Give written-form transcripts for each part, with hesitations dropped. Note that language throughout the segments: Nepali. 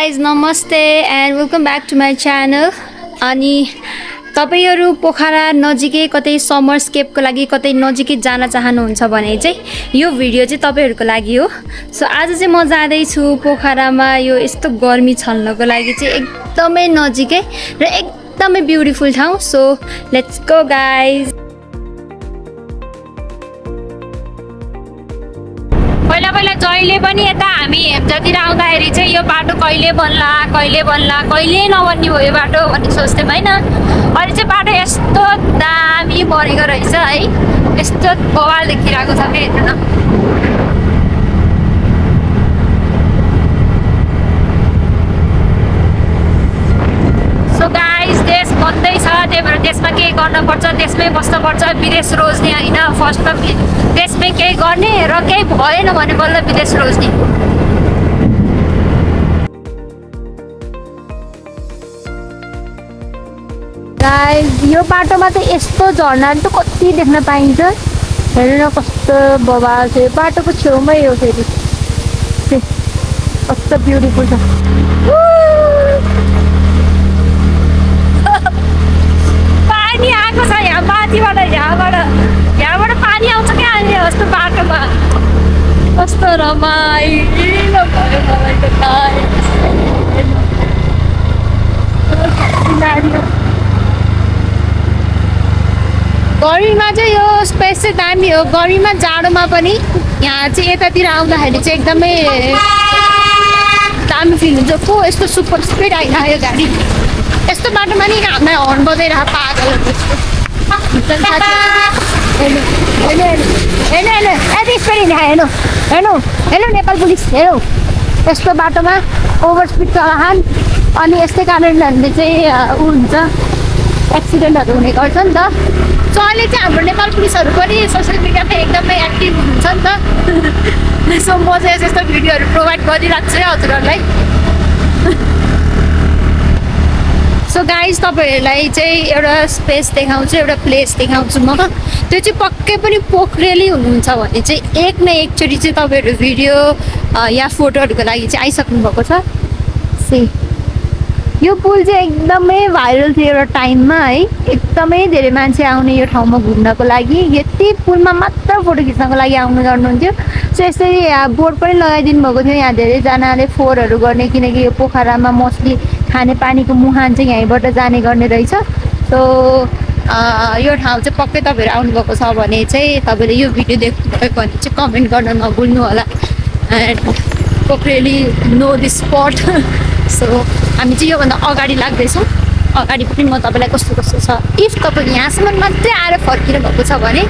guys, namaste and welcome back to my channel. अनि तपाईहरु पोखरा नजिकै कतै समर स्केपको लागि कतै नजिकै जान चाहनुहुन्छ भने चाहिँ यो भिडियो चाहिँ तपाईहरुको लागि हो। सो आज चाहिँ म जाँदै छु पोखरामा यो यस्तो गर्मी छल्नको लागि चाहिँ एकदमै नजिकै र एकदमै ब्युटिफुल ठाउँ। So let's go guys. पहिला जहिले पनि यता हामी हेम्जातिर आउँदाखेरि चाहिँ यो बाटो कहिले बन्ला कहिले नबन्ने भयो यो बाटो भन्ने सोच्थ्यौँ हैन। अहिले चाहिँ बाटो यस्तो दामी बनेको रहेछ है, यस्तो बवाल देखिरहेको छ के हेर्नु न। सो गाइस, देश बन्दैछ, त्यही भएर देशमा केही गर्नुपर्छ, देशमै बस्नुपर्छ, विदेश रोज्ने होइन। फर्स्ट त देशमै केही गर्ने र केही भएन भने बल्ल विदेश रोज्ने। गाइस, यो बाटोमा चाहिँ यस्तो झर्नाहरू त कति देख्न पाइन्छ। हेर्नु न कस्तो बवाल छ, यो बाटोको छेउमै हो फेरि, कस्तो ब्युटिफुल छ। पानी आएको छ यहाँ माथिबाट, यहाँबाट पानी आउँछ क्या अहिले यस्तो बाटोमा। कस्तो रमाइलो भयो मलाई त। गर्मीमा चाहिँ यो स्पेस चाहिँ दामी हो। गर्मीमा जाडोमा पनि यहाँ चाहिँ यतातिर आउँदाखेरि चाहिँ एकदमै दामी फिल हुन्छ। को यस्तो सुपर स्पिड आइरह्यो गाडी, यस्तो बाटोमा नि हामीलाई हर्न बजाइरह पागलहरू जस्तो। यति स्पिड हिँड्यो, हेर्नु नेपाल पुलिस, हेर्नु यस्तो बाटोमा ओभर स्पिड चलाहान। अनि यस्तै कारणहरूले चाहिँ ऊ हुन्छ, एक्सिडेन्टहरू हुने गर्छ नि त। सो अहिले चाहिँ हाम्रो नेपाल पुलिसहरू पनि सोसियल मिडियामा एकदमै एक्टिभ हुन्छ नि त। सो म चाहिँ यस्तो भिडियोहरू प्रोभाइड गरिरहेको छु हजुरहरूलाई। सो गाइज, तपाईँहरूलाई चाहिँ एउटा स्पेस देखाउँछु, एउटा प्लेस देखाउँछु म। त्यो चाहिँ पक्कै पनि पोखरेली हुनुहुन्छ भने चाहिँ एक न एकचोटि चाहिँ तपाईँहरू भिडियो या फोटोहरूको लागि चाहिँ आइसक्नु भएको छ। यो पुल चाहिँ एकदमै भाइरल थियो एउटा टाइममा है, एकदमै धेरै मान्छे आउने यो ठाउँमा घुम्नको लागि। यति पुलमा मात्र फोटो खिच्नको लागि आउने गर्नुहुन्थ्यो। सो यसरी बोर्ड पनि लगाइदिनु भएको थियो यहाँ धेरैजनाले फोहोरहरू गर्ने, किनकि यो पोखरामा मोस्टली खाने पानीको मुहान चाहिँ यहीँबाट जाने गर्ने रहेछ। सो यो ठाउँ चाहिँ पक्कै तपाईँहरू आउनुभएको छ भने चाहिँ तपाईँले यो भिडियो देख्नुभयो भने चाहिँ कमेन्ट गर्न नभुल्नु होला। एन्ड पोखरेली नो दिस स्पट। सो हामी चाहिँ योभन्दा अगाडि लाग्दैछौँ। अगाडि पनि म तपाईँलाई कस्तो छ, इफ तपाईँ यहाँसम्म मात्रै आएर फर्किनु भएको छ भने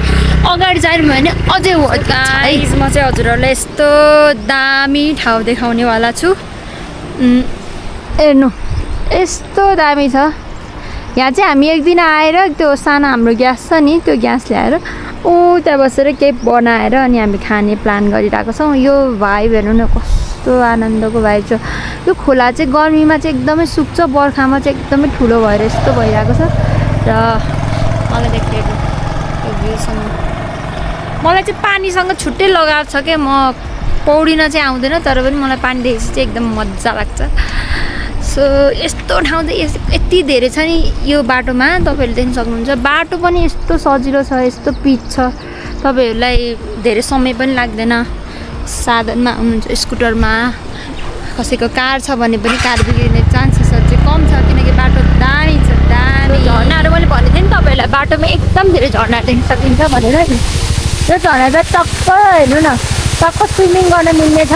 अगाडि जानु भयो भने अझै हो। गाइस, म चाहिँ हजुरहरूलाई यस्तो दामी ठाउँ देखाउनेवाला छु। हेर्नु यस्तो दामी छ। यहाँ चाहिँ हामी एक दिन आएर त्यो सानो हाम्रो ग्यास छ नि, त्यो ग्यास ल्याएर त्यहाँ बसेर केही बनाएर अनि हामी खाने प्लान गरिरहेको छौँ। यो भाइब हेर्नु न, कस्तो आनन्दको भाइब छ। यो खोला चाहिँ गर्मीमा चाहिँ एकदमै सुक्छ, बर्खामा चाहिँ एकदमै ठुलो भएर यस्तो भइरहेको छ। र मलाई देखेको यो भ्यूसँग मलाई चाहिँ पानीसँग छुट्टै लगाव छ क्या। म पौडिन चाहिँ आउँदैन, तर पनि मलाई पानी देखेपछि चाहिँ एकदम मजा लाग्छ। सो यस्तो ठाउँ चाहिँ यति धेरै छ नि यो बाटोमा, तपाईँहरूले देख्न सक्नुहुन्छ। बाटो पनि यस्तो सजिलो छ, यस्तो पिच छ, तपाईँहरूलाई धेरै समय पनि लाग्दैन। साधनमा आउनुहुन्छ, स्कुटरमा, कसैको कार छ भने पनि कार बिग्रिने चान्सेसहरू चाहिँ कम छ, किनकि बाटो दामी छ, दामी। झर्नाहरू मैले भनेको थिएँ नि तपाईँहरूलाई, बाटोमा एकदम धेरै झर्नाहरू देख्न सकिन्छ भनेर नि। त्यो झर्ना चाहिँ टक्क हेर्नु न, टक्क स्विमिङ गर्न मिल्ने छ।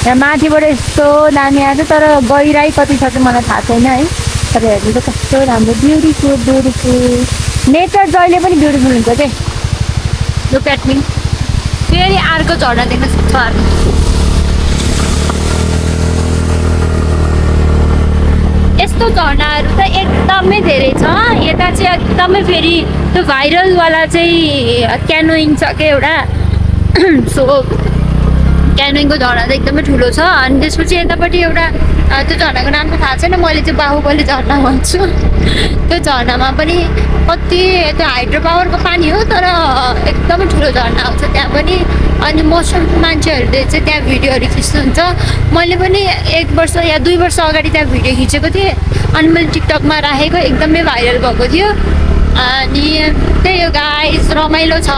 यहाँ माथिबाट यस्तो दामी आएको छ, तर गहिराई कति छ चाहिँ मलाई थाहा छैन है। तर हेर्नु त कस्तो राम्रो, ब्युटिफुल नेचर जहिले पनि ब्युटिफुल हुन्छ के। लुक एट मी, फेरि अर्को झर्ना देख्न सक्छ। यस्तो झर्नाहरू त एकदमै धेरै छ यता चाहिँ। एकदमै फेरि त्यो भाइरलवाला चाहिँ क्यानोइङ छ क्या एउटा। सो क्यानोइङको झर्ना चाहिँ एकदमै ठुलो छ। अनि त्यसपछि यतापट्टि एउटा त्यो झर्नाको नाम त थाहा छैन, मैले चाहिँ बाहुबली झर्ना भन्छु। त्यो झर्नामा पनि कति त्यो हाइड्रो पावरको पानी हो, तर एकदमै ठुलो झर्ना आउँछ त्यहाँ पनि। अनि मोस्ट मान्छेहरूले चाहिँ त्यहाँ भिडियोहरू खिच्नुहुन्छ मैले पनि 1 वर्ष या 2 वर्ष अगाडि त्यहाँ भिडियो खिचेको थिएँ अनि मैले टिकटकमा राखेको एकदमै भाइरल भएको थियो अनि त्यही हो गाइस रमाइलो छ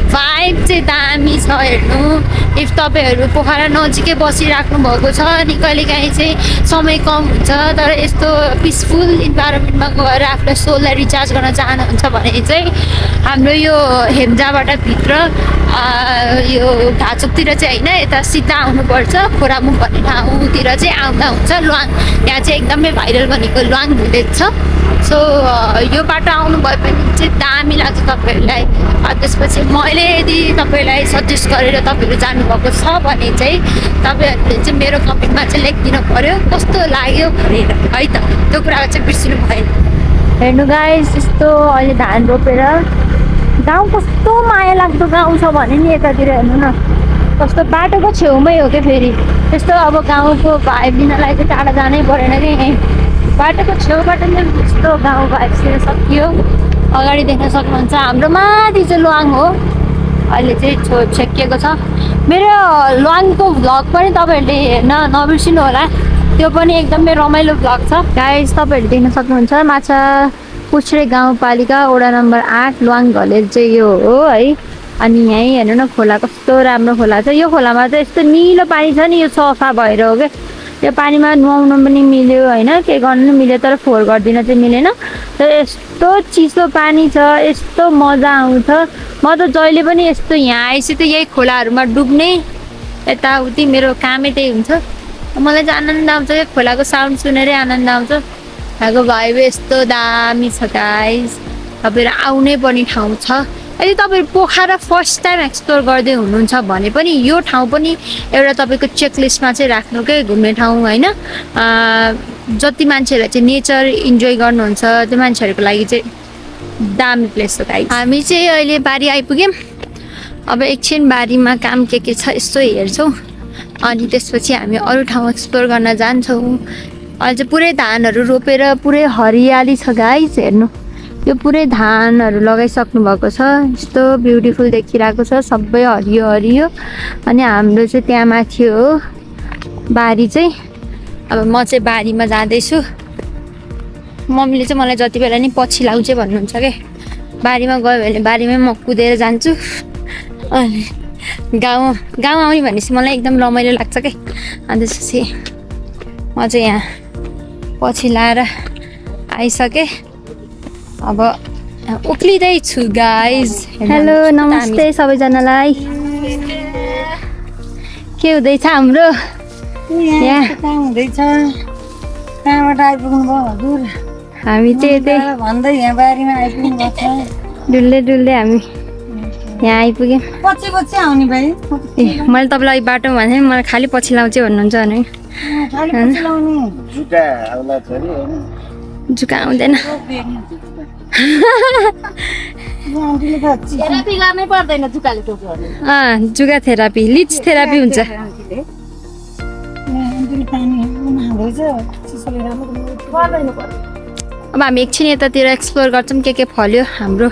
भाइब चाहिँ दामी छ हेर्नु इफ तपाईँहरू पोखरा नजिकै बसिराख्नु भएको छ अनि कहिलेकाहीँ चाहिँ समय कम हुन्छ तर यस्तो पिसफुल इन्भाइरोमेन्टमा गएर आफूलाई सोललाई रिचार्ज गर्न चाहनुहुन्छ भने चाहिँ हाम्रो यो हेम्जाबाट भित्र यो घाचोकतिर चाहिँ होइन यता सिधा आउनुपर्छ खोरामुख भन्ने ठाउँतिर चाहिँ आउँदा हुन्छ ल्वाङ यहाँ चाहिँ एकदमै भाइरल भनेको ल्वाङ भिलेज छ सो यो बाटो आउनुभयो भने चाहिँ दामी लाग्छ तपाईँहरूलाई त्यसपछि मैले यदि तपाईँलाई सजेस्ट गरेर तपाईँहरू जानुभएको छ भने चाहिँ तपाईँहरूले चाहिँ मेरो कमेन्टमा चाहिँ लेखिदिनु पऱ्यो कस्तो लाग्यो भनेर है त त्यो कुरा चाहिँ बिर्सिनु भएन हेर्नु गाइस यस्तो अहिले धान रोपेर गाउँ कस्तो माया लाग्दो गाउँ छ भने नि यतातिर हेर्नु न कस्तो बाटोको छेउमै हो क्या फेरि त्यस्तो अब गाउँको भाइब लिनलाई चाहिँ टाढा जानै परेन कि बाटोको छेउबाट नै यस्तो गाउँ भाइबतिर सकियो अगाडि देख्न सक्नुहुन्छ हाम्रो माथि चाहिँ ल्वाङ हो अहिले चाहिँ छेकिएको छ मेरो ल्वाङको भ्लग पनि तपाईँहरूले हेर्न नबिर्सिनु होला त्यो पनि एकदमै रमाइलो भ्लग छ गाइस तपाईँहरूले देख्न सक्नुहुन्छ माछा पुछ्रे गाउँपालिका वडा नम्बर 8 ल्वाङ घलेज चाहिँ यो हो है अनि यहीँ हेर्नु न खोला कस्तो राम्रो खोला छ यो खोलामा चाहिँ यस्तो निलो पानी छ नि यो सफा भएर हो क्या यो पानीमा नुहाउनु पनि मिल्यो होइन के गर्नु पनि मिल्यो तर फोहोर गरिदिन चाहिँ मिलेन तर यस्तो चिसो पानी छ यस्तो मजा आउँछ म त जहिले पनि यस्तो यहाँ आएपछि त यही खोलाहरूमा डुब्ने यताउति मेरो कामै त्यही हुन्छ मलाई चाहिँ आनन्द आउँछ क्या खोलाको साउन्ड सुनेरै आनन्द आउँछ यहाँको भाइब यस्तो दामी छ गाइस तपाईँहरू आउनै पर्ने ठाउँ छ यदि तपाईँहरू पोखरा फर्स्ट टाइम एक्सप्लोर गर्दै हुनुहुन्छ भने पनि यो ठाउँ पनि एउटा तपाईँको चेकलिस्टमा चाहिँ राख्नु के घुम्ने ठाउँ होइन जति मान्छेहरूले चाहिँ नेचर इन्जोय गर्नुहुन्छ त्यो मान्छेहरूको लागि चाहिँ दामी प्लेस हो गाइस हामी चाहिँ अहिले बारी आइपुग्यौँ अब एकछिन बारीमा काम के छ यस्तो हेर्छौँ अनि त्यसपछि हामी अरू ठाउँ एक्सप्लोर गर्न जान्छौँ अहिले चाहिँ पुरै धानहरू रोपेर पुरै हरियाली छ गाइस हेर्नु यो पुरै धानहरू लगाइसक्नु भएको छ यस्तो ब्युटिफुल देखिरहेको छ सबै हरियो हरियो अनि हाम्रो चाहिँ त्यहाँ माथि हो बारी चाहिँ अब म चाहिँ बारीमा जाँदैछु मम्मीले चाहिँ मलाई जति बेला नि पछि लाउ चाहिँ भन्नुहुन्छ क्या बारीमा गयो भने बारीमै म कुदेर जान्छु अनि गाउँ आउने भनेपछि मलाई एकदम रमाइलो लाग्छ क्या अनि त्यसपछि म चाहिँ यहाँ पछि लाएर आइसकेँ अब उक्लिँदैछु गाइज हेलो नमस्ते सबैजनालाई के हुँदैछ हाम्रो यहाँ कहाँबाट आइपुग्नु भयो हजुर हामी चाहिँ त्यही भन्दै यहाँ बारीमा आइपुग्नु भएको छ डुल्दै हामी यहाँ आइपुग्यौँ पछि आउने भाइ ए मैले तपाईँलाई बाटो भने मलाई खालि पछि लाउँछ भन्नुहुन्छ भने जुका आउँदैन जुका थेरापी लिच थेरापी हुन्छ अब हामी एकछिन यतातिर एक्सप्लोर गर्छौँ के फल्यो हाम्रो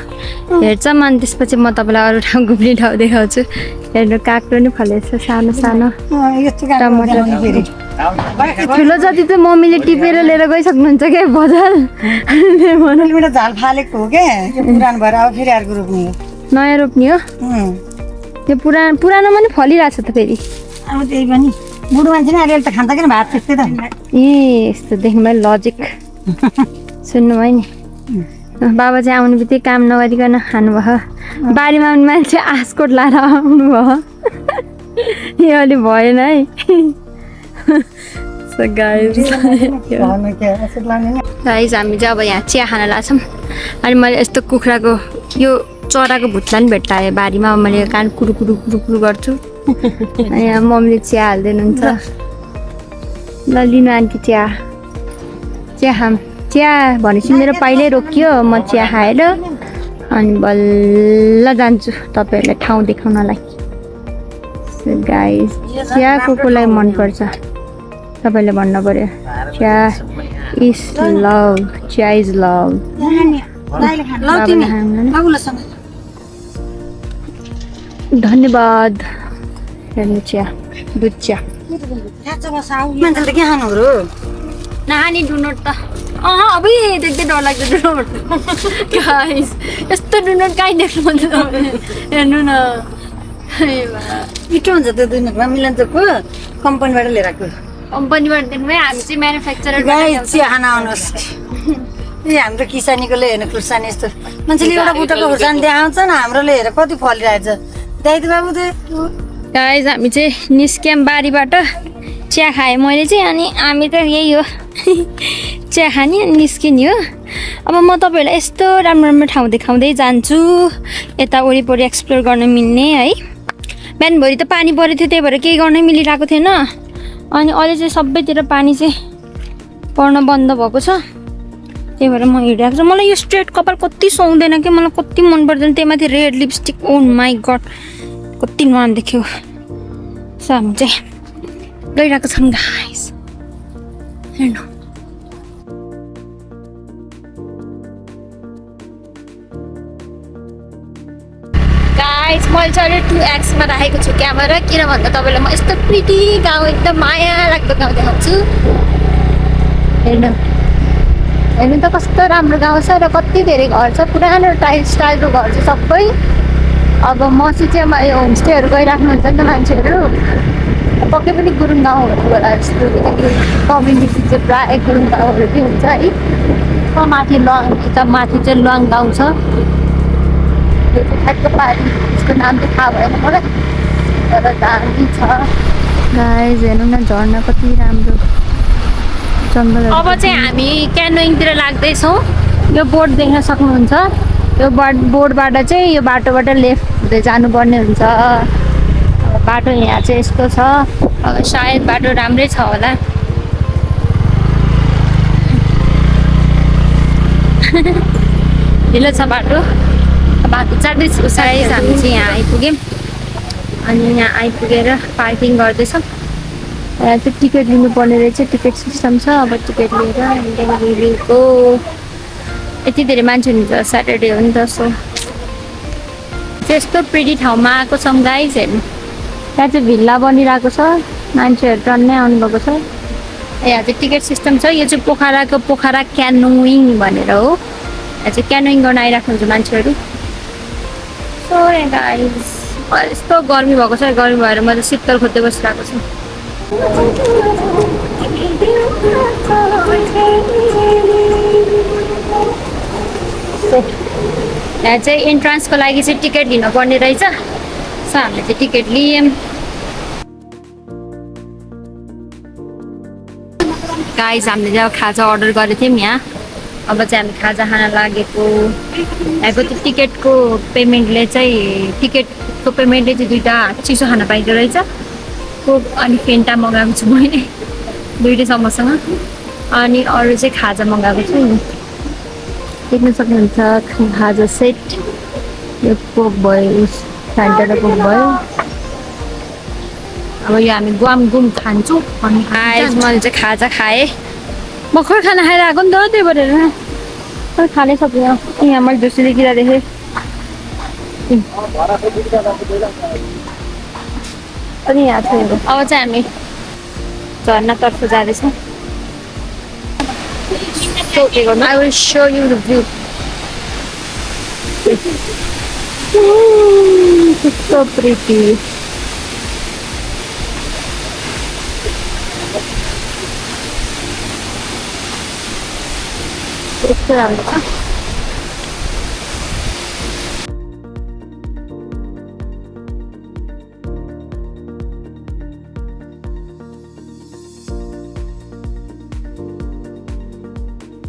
हेर्छौँ अनि त्यसपछि म तपाईँलाई अरू ठाउँ घुम्ने ठाउँ देखाउँछु हेर्नु काँक्रो नि फलेछ सानो सानो टमाटर ठुलो जति त मम्मीले टिपेर लिएर गइसक्नुहुन्छ क्या बजार झाल फालेको हो क्या पुरानो भएर अब फेरि अर्को रोप्ने नयाँ रोप्ने हो यो पुरानोमा नि फलिरहेछ त फेरि अब त्यही पनि बुढो मान्छे नि अहिले त खान्छ किन भात त्यस्तै त ए यस्तो देख्नु लजिक सुन्नुभयो नि बाबा चाहिँ आउनु बित्तिकै काम नगरिकन खानुभयो बारीमा आउने मान्छे आँसकोट लाएर आउनुभयो यो अलि भएन है गाइस हामी चाहिँ अब यहाँ चिया खान लाग्छौँ अनि मैले यस्तो कुखुराको यो चराको भुत्ला पनि भेट्टाएँ बारीमा मैले कान कुरु कुरु कुरु कुरु गर्छु अनि यहाँ मम्मीले चिया हाल्दै हुनुहुन्छ ल लिनु आन्टी चिया खाम चिया भनेपछि मेरो पहिल्यै रोकियो म चिया खाएर अनि बल्ल जान्छु तपाईँहरूलाई ठाउँ देखाउनलाई गाइस चिया कोलाई मनपर्छ तपाईँले भन्नु पर्यो चिया इज लभ चिया इज लभ धन्यवाद। हेर्नु चिया, दुध चिया। मान्छेले के खानु हो नानी डुनोट त अबै देख्दै डर लाग्छ डुनोट। गाइस यस्तो डुनोट कहीँ देख्नु हुन्छ हेर्नु न। मिठो हुन्छ त्यो दुधमा मिलन्छको कम्पनीबाट लिएर आएको कम्पनीबाट देख्नुभयो हामी चाहिँ म्यानुफ्याक्चरर गाई चिया खान आउनुहोस् ए हाम्रो किसानीकोले हेर्नु खुर्सानी यस्तो मान्छेले एउटा बुटको खुर्सानी त्यहाँ आउँछ न हाम्रोले हेर कति फलिरहेछ दाइ त बाबु त्यो गाइस हामी चाहिँ निस्क्यौँ बारीबाट चिया खाएँ मैले चाहिँ अनि हामी त यही हो चिया खाने अनि निस्किने हो। अब म तपाईँहरूलाई यस्तो राम्रो राम्रो ठाउँ देखाउँदै जान्छु यता वरिपरि एक्सप्लोर गर्न मिल्ने है। बिहानभरि त पानी परेको थियो त्यही भएर केही गर्नै मिलिरहेको थिएन अनि अहिले चाहिँ सबैतिर पानी चाहिँ पर्न बन्द भएको छ त्यही भएर म हिँडिरहेको छु। मलाई यो स्ट्रेट कपाल कति सुहाउँदैन कि मलाई कति मन पर्दैन त्यही माथि red lipstick oh my god कति नराम्रो देख्यो। सो हामी चाहिँ गइरहेको छौँ गाइस हेर्नु। गाइस मैले चाहिँ 2x मा राखेको छु क्यामेरा किन भन्दा तपाईँलाई म यस्तो प्रिटी गाउँ एकदम माया लाग्दो गाउँ देखाउँछु। हेर्नु हेर्नु त कस्तो राम्रो गाउँ छ र कति धेरै घर छ पुरानो स्टाइलको घर छ सबै। अब मसी चाहिँ होमस्टेहरू गइराख्नुहुन्छ नि त मान्छेहरू पक्कै पनि गुरुङ गाउँहरू होला जस्तो कम्युनिटी चाहिँ प्रायः गुरुङ गाउँहरू चाहिँ हुन्छ है। माथि लङ यता माथि चाहिँ लङ गाउँ छ यो चाहिँ ठ्याक्क पारी यसको नाम चाहिँ थाहा भएन मलाई तर दामी छ। गाइस हेर्नु न झर्ना कति राम्रो जङ्गल। अब चाहिँ हामी क्यानोइङतिर लाग्दैछौँ। यो बोर्ड देख्न सक्नुहुन्छ यो बोर्डबाट चाहिँ यो बाटोबाट लेफ्ट हुँदै जानुपर्ने हुन्छ। बाटो यहाँ चाहिँ यस्तो छ सायद बाटो राम्रै छ होला। ढिलो छ बाटो बाटो चढ्दैछु सायद हामी चाहिँ यहाँ आइपुग्यौँ अनि यहाँ आइपुगेर पार्किङ गर्दैछौँ। यहाँ चाहिँ टिकट लिनुपर्ने रहेछ टिकट सिस्टम छ। अब टिकट लिएर गो यति धेरै मान्छे हुन्छ स्याटरडे हो नि त सो त्यस्तो प्रिटी ठाउँमा आएको छौँ गाइस हेर्नु। यहाँ चाहिँ भिल्ला बनिरहेको छ मान्छेहरू टन्नै आउनुभएको छ। यहाँ चाहिँ टिकट सिस्टम छ। यो चाहिँ पोखराको पोखरा क्यानोइङ भनेर हो। यहाँ चाहिँ क्यानोइङ गर्न आइराख्नुहुन्छ मान्छेहरू। सो गाइस यस्तो गर्मी भएको छ गर्मी भएर म चाहिँ शीतल खोज्दै बसिरहेको छु। यहाँ चाहिँ इन्ट्रान्सको लागि चाहिँ टिकट लिनुपर्ने रहेछ सो हामीले चाहिँ टिकट लियौँ। गाइस हामीले चाहिँ खाजा अर्डर गरेको थियौँ यहाँ। अब चाहिँ हामी खाजा खान लागेको यहाँको त्यो टिकटको पेमेन्टले चाहिँ टिकटको पेमेन्टले चाहिँ दुईवटा चिसो खाना पाइँदो रहेछ कोक अनि फेन्टा मगाएको छु मैले दुइटैसम्मसँग अनि अरू चाहिँ खाजा मगाएको छु। देख्न सक्नुहुन्छ खाजा सेट यो कोक भयो फेन्टा र कोक भयो। अब यो हामी गुम खान्छौँ अनि मैले चाहिँ खाजा खाएँ भर्खर खाना खाएर आएको नि त त्यही भएर खानै सक्दिनँ। यहाँ मैले दोस्रो देखिँदा देखेँ अनि यहाँ छ। अब चाहिँ हामी झर्नातर्फ जाँदैछौँ। I will show you the view. It's so pretty. यस्तो राम्रो छ।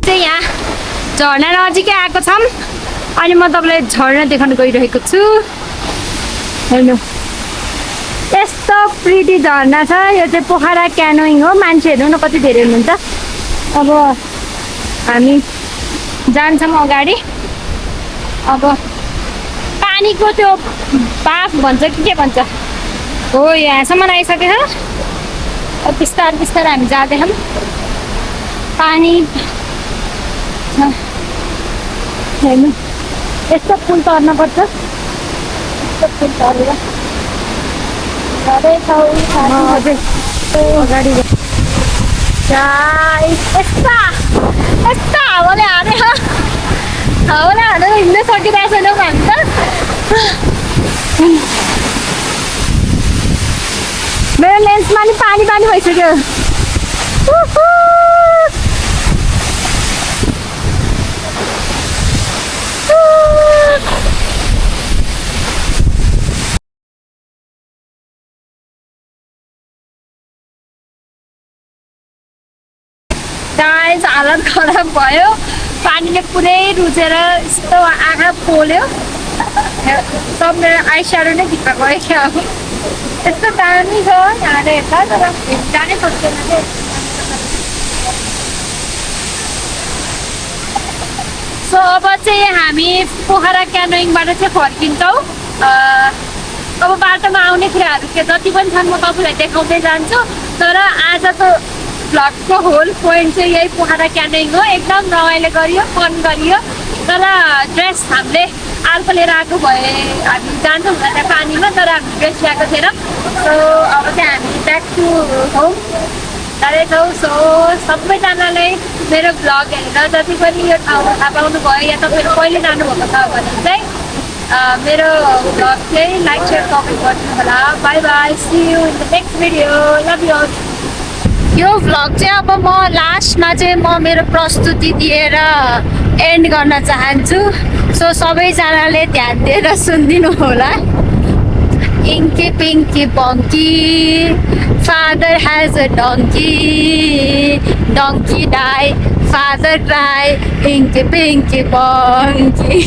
यहाँ झर्ना नजिकै आएको छौँ अनि म तपाईँलाई झर्ना देखाउन गइरहेको छु। हेर्नु यस्तो प्रिटी झर्ना छ। यो चाहिँ पोखरा क्यानोइङ हो। मान्छेहरू न कति धेरै हुनुहुन्छ। अब हामी जान्छौँ अगाडि। अब पानीको त्यो बाफ भन्छ कि के भन्छ हो यहाँसम्म आइसकेको छ। अब बिस्तारै बिस्तारै हामी जाँदैछौँ। पानी हेर्नु यस्तो पुल तर्न पर्छ। यस्तो पुल तरेर जाँदैछौँ अगाडि यस्ता हावाले हानेर हिँड्न सकिरहेको छैनौँ हामी त मेरो लेन्समा नि पानी भइसक्यो गाइस हालत खराब भयो पानीले पुरै रुचेर यस्तो आँखा पोल्यो सब मेरो आई स्याडो नै भित्र गयो क्या अब यस्तो दामी छ यहाँले हेर्दा तर जानै सक्दैन क्या सो अब चाहिँ हामी पोखरा क्यानोइङबाट चाहिँ फर्किन्छौँ अब बाटोमा आउने कुराहरू के जति पनि छन् म तपाईँलाई देखाउँदै जान्छु तर आजको भ्लगको होल पोइन्ट चाहिँ यही पोखरा क्यानोइङ हो एकदम रमाइलो गरियो फन गरियो तर ड्रेस हामीले अर्को लिएर आएको भए हामी जान्छौँ त्यहाँ पानीमा तर हामी ड्रेस ल्याएको थिएन सो अब चाहिँ हामी ब्याक टु होम जाँदैछौँ सो सबैजनाले मेरो भ्लग हेरेर जति पनि यो ठाउँमा थाहा पाउनु भयो या तपाईँहरू कहिले जानुभएको छ भने चाहिँ मेरो भ्लग चाहिँ लाइक सेयर कमेन्ट गर्नु होला bye bye see you in the next video love you all यो भ्लग चाहिँ अब म लास्टमा चाहिँ म मेरो प्रस्तुति दिएर एन्ड गर्न चाहन्छु सो सबैजनाले ध्यान दिएर सुनिदिनु होला Inky Pinky Bonky, father has a donkey, donkey die, father cry, Inky Pinky Bonky.